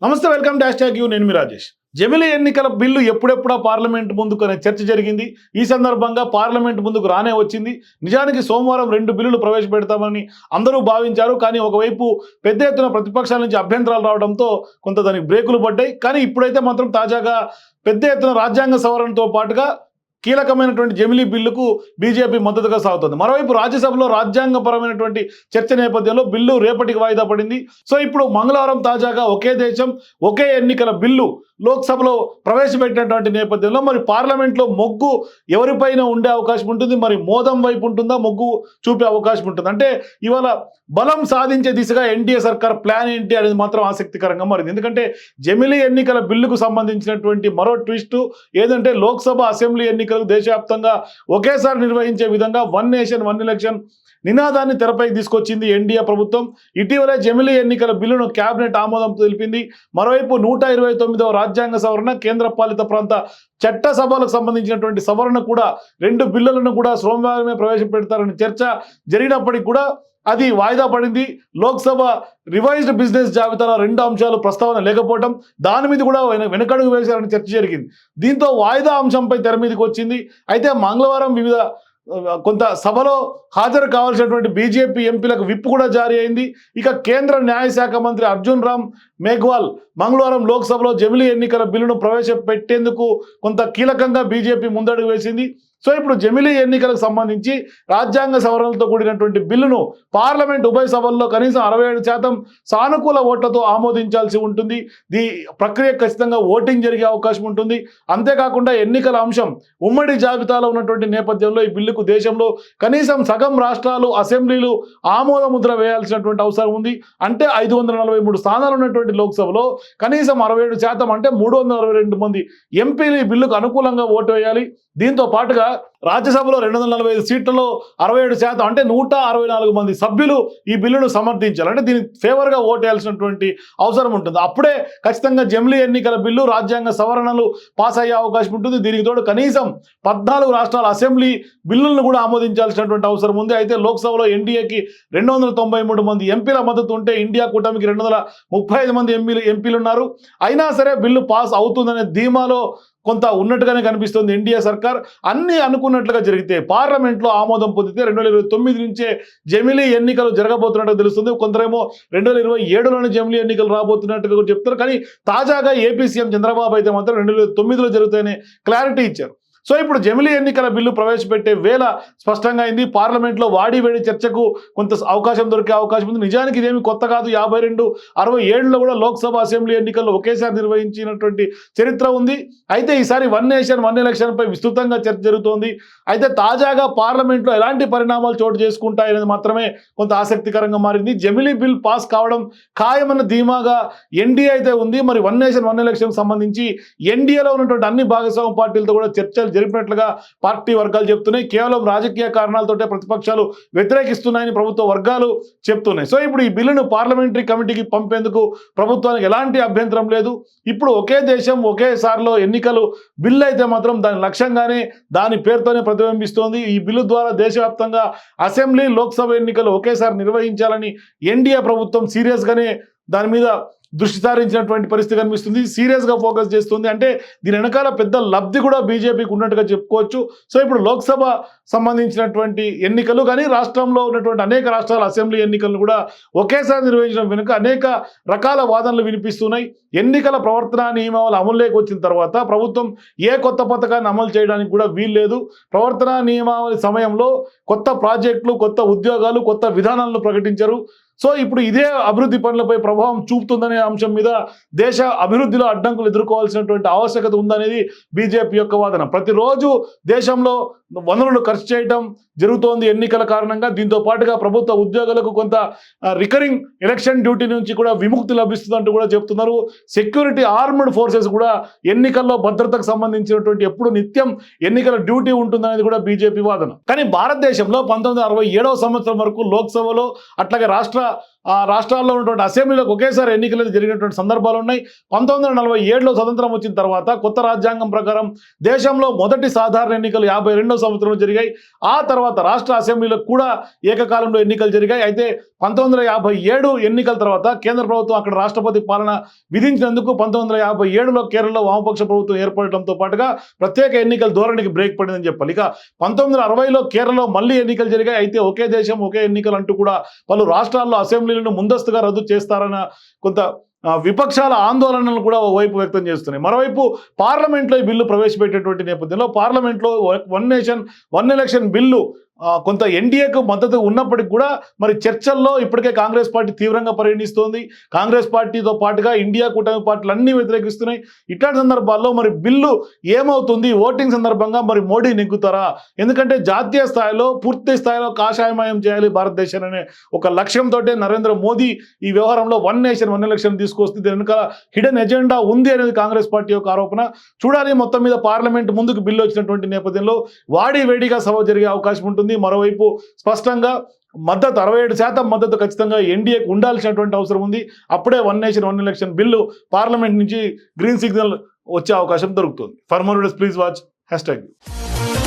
నమస్తే, welcome dash tag you. నేను మీ రాజేష్. జమిలీ ఎన్నికల బిల్లు ఎప్పుడెప్పుడా పార్లమెంట్ ముందుకు అనే చర్చ జరిగింది. ఈ సందర్భంగా పార్లమెంట్ ముందుకు రానే వచ్చింది. నిజానికి సోమవారం 2 బిల్లులు ప్రవేశపెడతామని అందరూ భావించారు. కానీ ఒకవైపు పెద్ద ఎత్తున ప్రతిపక్షాల నుంచి అభ్యంతరాలు రావడంతో కొంత దానికి బ్రేకులు పడ్డాయి. కానీ ఇప్పుడైతే మాత్రం తాజాగా పెద్ద ఎత్తున రాజ్యాంగ సవరణతో పాటుగా కీలకమైనటువంటి జమిలీ బిల్లుకు బీజేపీ మద్దతుగా సాగుతుంది. మరోవైపు రాజ్యసభలో రాజ్యాంగపరమైనటువంటి చర్చ నేపథ్యంలో బిల్లు రేపటికి వాయిదా పడింది. సో ఇప్పుడు మంగళవారం తాజాగా ఒకే దేశం ఒకే ఎన్నికల బిల్లు లోక్సభలో ప్రవేశపెట్టినటువంటి నేపథ్యంలో మరి పార్లమెంట్లో మొగ్గు ఎవరిపైన ఉండే అవకాశం ఉంటుంది, మరి మోదం వైపు ఉంటుందా, మొగ్గు చూపే అవకాశం ఉంటుంది అంటే ఇవాళ బలం సాధించే దిశగా ఎన్డీఏ సర్కార్ ప్లాన్ ఏంటి అనేది మాత్రం ఆసక్తికరంగా మారింది. ఎందుకంటే జమిలీ ఎన్నికల బిల్లుకు సంబంధించినటువంటి మరో ట్విస్ట్ ఏదంటే లోక్సభ అసెంబ్లీ ఎన్నికలకు దేశవ్యాప్తంగా ఒకేసారి నిర్వహించే విధంగా వన్ నేషన్ వన్ ఎలక్షన్ నినాదాన్ని తెరపైకి తీసుకొచ్చింది ఎన్డీఏ ప్రభుత్వం. ఇటీవలే జమిలీ ఎన్నికల బిల్లును కేబినెట్ ఆమోదం తెలిపింది. మరోవైపు 129వ రాజ్యాంగ సవరణ, కేంద్ర పాలిత ప్రాంత చట్టసభలకు సంబంధించినటువంటి సవరణ కూడా 2 బిల్లులను కూడా సోమవారమే ప్రవేశపెడతారని చర్చ జరిగినప్పటికీ కూడా అది వాయిదా పడింది. లోక్సభ రివైజ్డ్ బిజినెస్ జాబితాలో 2 అంశాలు ప్రస్తావన లేకపోవడం, దాని మీద కూడా వెనకడుగు వేశారని చర్చ జరిగింది. దీంతో వాయిదా అంశంపై తెర మీదకి వచ్చింది. అయితే మంగళవారం వివిధ కొంత సభలో హాజరు కావాల్సినటువంటి బీజేపీ ఎంపీలకు విప్ కూడా జారీ అయింది. ఇక కేంద్ర న్యాయశాఖ మంత్రి అర్జున్ రామ్ మేఘ్వాల్ మంగళవారం లోక్సభలో జమిలీ ఎన్నికల బిల్లును ప్రవేశపెట్టేందుకు కొంత కీలకంగా బీజేపీ ముందడుగు వేసింది. సో ఇప్పుడు జమిలీ ఎన్నికలకు సంబంధించి రాజ్యాంగ సవరణలతో కూడినటువంటి బిల్లును పార్లమెంట్ ఉభయ సభల్లో కనీసం 67% సానుకూల ఓట్లతో ఆమోదించాల్సి ఉంటుంది. ఈ ప్రక్రియ ఖచ్చితంగా ఓటింగ్ జరిగే అవకాశం ఉంటుంది. అంతేకాకుండా ఎన్నికల అంశం ఉమ్మడి జాబితాలో ఉన్నటువంటి నేపథ్యంలో ఈ బిల్లుకు దేశంలో కనీసం సగం రాష్ట్రాలు అసెంబ్లీలు ఆమోద ముద్ర వేయాల్సినటువంటి అవసరం ఉంది. అంటే 543 స్థానాలు ఉన్నటువంటి లోక్సభలో కనీసం 67% అంటే 362 మంది ఎంపీలు ఈ బిల్లుకు అనుకూలంగా ఓటు వేయాలి. దీంతో పాటుగా రాజ్యసభలో 245 సీట్లలో 67% అంటే 164 మంది సభ్యులు ఈ బిల్లును సమర్థించాలి. అంటే దీనికి ఫేవర్గా ఓటు వేయాల్సినటువంటి అవసరం ఉంటుంది. అప్పుడే ఖచ్చితంగా జమిలీ ఎన్నికల బిల్లు రాజ్యాంగ సవరణలు పాస్ అయ్యే అవకాశం ఉంటుంది. దీనికి తోడు కనీసం 14 రాష్ట్రాల అసెంబ్లీ బిల్లులను కూడా ఆమోదించాల్సినటువంటి అవసరం ఉంది. అయితే లోక్సభలో ఎన్డీఏకి 293 మంది ఎంపీల మద్దతు ఉంటే ఇండియా కూటమికి 235 మంది ఎంపీలు ఉన్నారు. అయినా సరే బిల్లు పాస్ అవుతుందనే ధీమాలో కొంత ఉన్నట్టుగానే కనిపిస్తుంది ఎన్డీఏ సర్కార్. అన్ని అనుకున్నట్లుగా జరిగితే పార్లమెంట్లో ఆమోదం పొందితే 2029 నుంచే జమిలీ ఎన్నికలు జరగబోతున్నట్టుగా తెలుస్తుంది. కొందరేమో 2027లోనే జమిలీ ఎన్నికలు రాబోతున్నట్టుగా కూడా చెప్తారు. కానీ తాజాగా ఏపీ సీఎం చంద్రబాబు అయితే మాత్రం 2029లో జరుగుతాయని క్లారిటీ ఇచ్చారు. సో ఇప్పుడు జమిలీ ఎన్నికల బిల్లు ప్రవేశపెట్టే వేళ స్పష్టంగా అయింది. పార్లమెంట్లో వాడి వేడి చర్చకు కొంత అవకాశం దొరికే అవకాశం ఉంది. నిజానికి ఇదేమి కొత్త కాదు. 52-67లో కూడా లోక్సభ అసెంబ్లీ ఎన్నికల్లో ఒకేసారి నిర్వహించినటువంటి చరిత్ర ఉంది. అయితే ఈసారి వన్ నేషన్ వన్ ఎలక్షన్పై విస్తృతంగా చర్చ జరుగుతోంది. అయితే తాజాగా పార్లమెంట్లో ఎలాంటి పరిణామాలు చోటు చేసుకుంటాయనేది మాత్రమే కొంత ఆసక్తికరంగా మారింది. జమిలీ బిల్ పాస్ కావడం ఖాయమన్న ధీమాగా ఎన్డీఏ అయితే ఉంది. మరి వన్ నేషన్ వన్ ఎలక్షన్ సంబంధించి ఎన్డీఏలో ఉన్నటువంటి అన్ని భాగస్వామ్య పార్టీలతో కూడా చర్చలు జరిపినట్లుగా పార్టీ వర్గాలు చెప్తున్నాయి. కేవలం రాజకీయ కారణాలతోటే ప్రతిపక్షాలు వ్యతిరేకిస్తున్నాయని ప్రభుత్వ వర్గాలు చెప్తున్నాయి. సో ఇప్పుడు ఈ బిల్లును పార్లమెంటరీ కమిటీకి పంపేందుకు ప్రభుత్వానికి ఎలాంటి అభ్యంతరం లేదు. ఇప్పుడు ఒకే దేశం ఒకేసారిలో ఎన్నికలు బిల్లు అయితే మాత్రం దాని లక్ష్యంగానే దాని పేరుతోనే ప్రతిబింబిస్తోంది. ఈ బిల్లు ద్వారా దేశవ్యాప్తంగా అసెంబ్లీ లోక్సభ ఎన్నికలు ఒకేసారి నిర్వహించాలని ఎన్డీఏ ప్రభుత్వం సీరియస్గానే దాని మీద దృష్టి సారించినటువంటి పరిస్థితి కనిపిస్తుంది. సీరియస్గా ఫోకస్ చేస్తుంది. అంటే దీని వెనకాల పెద్ద లబ్ధి కూడా బీజేపీకి ఉన్నట్టుగా చెప్పుకోవచ్చు. సో ఇప్పుడు లోక్సభ సంబంధించినటువంటి ఎన్నికలు కానీ రాష్ట్రంలో ఉన్నటువంటి అనేక రాష్ట్రాల అసెంబ్లీ ఎన్నికలను కూడా ఒకేసారి నిర్వహించడం వెనుక అనేక రకాల వాదనలు వినిపిస్తున్నాయి. ఎన్నికల ప్రవర్తన నియమావళి అమలులోకి వచ్చిన తర్వాత ప్రభుత్వం ఏ కొత్త పథకాన్ని అమలు చేయడానికి కూడా వీల్లేదు. ప్రవర్తన నియమావళి సమయంలో కొత్త ప్రాజెక్టులు, కొత్త ఉద్యోగాలు, కొత్త విధానాలను ప్రకటించారు. సో ఇప్పుడు ఇదే అభివృద్ధి పనులపై ప్రభావం చూపుతుందనే అంశం మీద దేశ అభివృద్ధిలో అడ్డంకులు ఎదుర్కోవాల్సినటువంటి ఆవశ్యకత ఉందనేది బీజేపీ యొక్క వాదన. ప్రతిరోజు దేశంలో వనరులు ఖర్చు చేయడం జరుగుతోంది ఎన్నికల కారణంగా. దీంతో పాటుగా ప్రభుత్వ ఉద్యోగులకు కొంత రికరింగ్ ఎలక్షన్ డ్యూటీ నుంచి కూడా విముక్తి లభిస్తుందంటూ కూడా చెప్తున్నారు. సెక్యూరిటీ ఆర్మ్డ్ ఫోర్సెస్ కూడా ఎన్నికల్లో భద్రతకు సంబంధించినటువంటి ఎప్పుడు నిత్యం ఎన్నికల డ్యూటీ ఉంటుందనేది కూడా బీజేపీ వాదన. కానీ భారతదేశంలో 1967వ సంవత్సరం వరకు లోక్సభలో అట్లాగే రాష్ట్ర ఆ రాష్ట్రాల్లో ఉన్నటువంటి అసెంబ్లీలకు ఒకేసారి ఎన్నికలు జరిగినటువంటి సందర్భాలు ఉన్నాయి. 1947లో స్వతంత్రం వచ్చిన తర్వాత కొత్త రాజ్యాంగం ప్రకారం దేశంలో మొదటి సాధారణ ఎన్నికలు 52వ సంవత్సరంలో జరిగాయి. ఆ తర్వాత రాష్ట్ర అసెంబ్లీలకు కూడా ఏకకాలంలో ఎన్నికలు జరిగాయి. అయితే 1957 ఎన్నికల తర్వాత కేంద్ర ప్రభుత్వం అక్కడ రాష్ట్రపతి పాలన విధించినందుకు 1957లో కేరళలో వామపక్ష ప్రభుత్వం ఏర్పడటంతో పాటుగా ప్రత్యేక ఎన్నికల ధోరణికి బ్రేక్ పడిందని చెప్పాలి. ఇక 1960లో కేరళలో మళ్ళీ ఎన్నికలు జరిగాయి. అయితే ఒకే దేశం ఒకే ఎన్నికలు అంటూ కూడా పలు రాష్ట్రాల్లో అసెంబ్లీలను ముందస్తుగా రద్దు చేస్తారన్న కొంత విపక్షాల ఆందోళనలు కూడా ఓవైపు వ్యక్తం చేస్తున్నాయి. మరోవైపు పార్లమెంట్లో ఈ బిల్లు ప్రవేశపెట్టేటువంటి నేపథ్యంలో పార్లమెంట్లో one nation one election bill కొంత ఎన్డీఏకు మద్దతు ఉన్నప్పటికీ కూడా మరి చర్చల్లో ఇప్పటికే కాంగ్రెస్ పార్టీ తీవ్రంగా పరిగణిస్తోంది. కాంగ్రెస్ పార్టీతో పాటుగా ఇండియా కూటమి పార్టీలు అన్నీ వ్యతిరేకిస్తున్నాయి. ఇట్లాంటి సందర్భాల్లో మరి బిల్లు ఏమవుతుంది, ఓటింగ్ సందర్భంగా మరి మోడీ నెగ్గుతారా? ఎందుకంటే జాతీయ స్థాయిలో పూర్తి స్థాయిలో కాషాయమయం చేయాలి భారతదేశాన్ని అనే ఒక లక్ష్యంతో నరేంద్ర మోదీ ఈ వ్యవహారంలో వన్ నేషన్ వన్ ఎలక్షన్ తీసుకొస్తే దీని వెనుక హిడెన్ ఎజెండా ఉంది అనేది కాంగ్రెస్ పార్టీ యొక్క ఆరోపణ. చూడాలి. మొత్తం మీద పార్లమెంట్ ముందుకు బిల్లు వచ్చినటువంటి నేపథ్యంలో వాడి వేడిగా సభ జరిగే అవకాశం ఉంటుంది. మరోవైపు స్పష్టంగా మద్దతు 67% మద్దతు ఖచ్చితంగా ఎన్డీఏకి ఉండాల్సినటువంటి అవసరం ఉంది. అప్పుడే one nation one election bill parliament నుంచి గ్రీన్ సిగ్నల్ వచ్చే అవకాశం దొరుకుతుంది. For more videos please watch #.